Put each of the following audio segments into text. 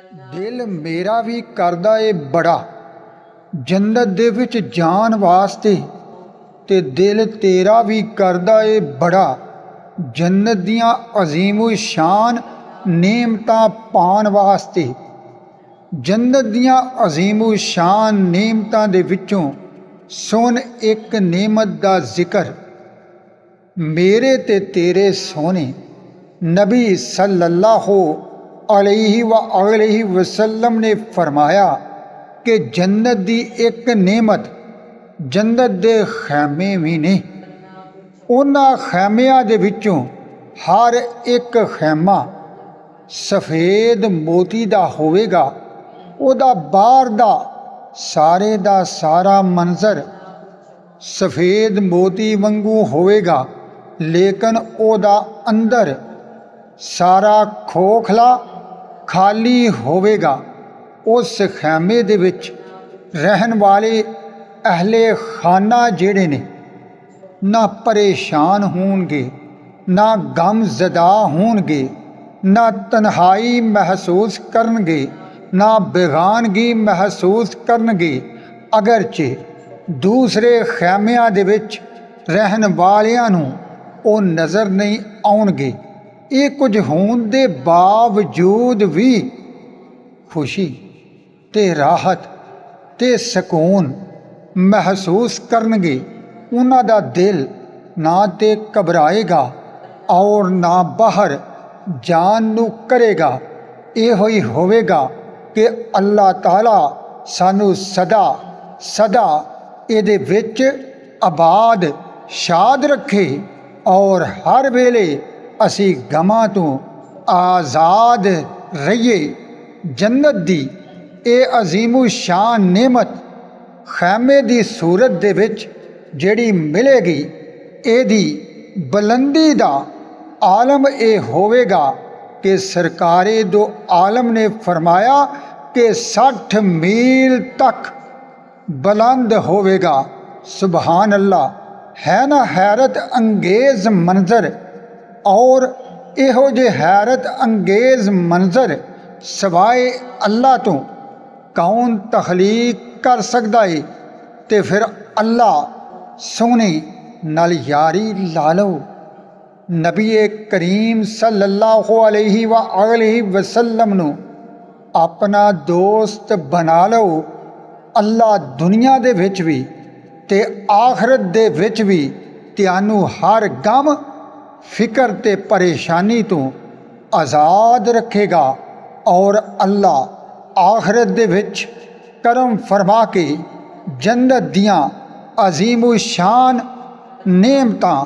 दिल मेरा भी करदा ए बड़ा जन्नत दे विच जान वास्ते, ते दिल तेरा भी करदा ए बड़ा जन्नत दियां अजीमो शान नेमतां पान वास्ते। जन्नत दियां अजीमो शान नेमतां दे विचों सुन एक नेमत दा जिक्र। मेरे ते तेरे सोने नबी सल्लल्लाहु अलैहि वसल्लम ने फरमाया कि जन्नत दी एक नेमत जन्नत दे खैमे भी ने। उन्हां खैमियां दे विचों हर एक खैमा सफ़ेद मोती दा होवेगा। उहदा बाहर दा सारे दा सारा मंजर सफ़ेद मोती वांगू होवेगा, लेकिन ओहदा अंदर सारा खोखला खाली होवेगा। उस खैमे दे विच रहन वाले अहले खाना जेड़े ने ना परेशान होणगे, ना गमज़दा होणगे, ना तन्हाई महसूस करनगे, ना बेगानगी महसूस करनगे। अगरचे दूसरे खैमियां दे विच रहन वालियां नूं ओ नज़र नहीं आउणगे। ये कुछ होण दे बावजूद भी खुशी ते राहत ते सकून महसूस करनगे। उन्हां दा दिल ना ते घबराएगा और ना बाहर जान नूं करेगा। इहो ही होवेगा कि अल्लाह ताला सानू सदा सदा इहदे विच आबाद शाद रखे और हर वेले असी गमां तो आज़ाद रहिए। जन्नत दी ए अजीमो शान नेमत खैमे दी सूरत दे विच जिहड़ी मिलेगी, एदी बुलंदी दा आलम ए होवेगा कि सरकारे दो आलम ने फरमाया कि 60 मील तक बुलंद होवेगा। सुबहान अल्लाह, है ना हैरत अंगेज मंजर। और इहो जे हैरत अंगेज मंजर सवाए अल्लाह तो कौन तखलीक कर सकदा है। ते फिर अल्लाह सोने नाल यारी ला लो। नबी करीम सल्लल्लाहु अलैहि वसल्लम नू अपना दोस्त बना लो। अल्लाह दुनिया दे विच भी ते आखरत दे विच भी तुहानू हर गम फिक्र ते परेशानी तो आज़ाद रखेगा। और अल्लाह आखरत दे विच करम फरमा के जन्नत दियां अजीमो शान नेमतां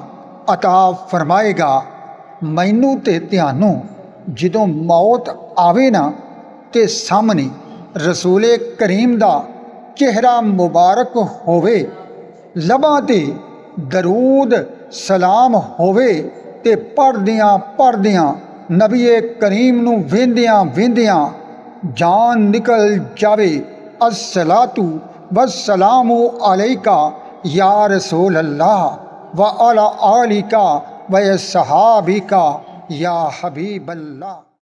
अता फरमाएगा। मैनू ते तुहानू जदों मौत आवे ना ते सामने रसूले करीम दा चेहरा मुबारक होवे, लबां ते दरूद सलाम होवे, ते पढ़दियां पढ़दियां नबी करीम नू वेंदियां वेंदियां जान निकल जावे। अस्सलातु वस्सलामु अलैका या रसूल अल्लाह व अला आलिका व सहाबिका या हबीब अल्लाह।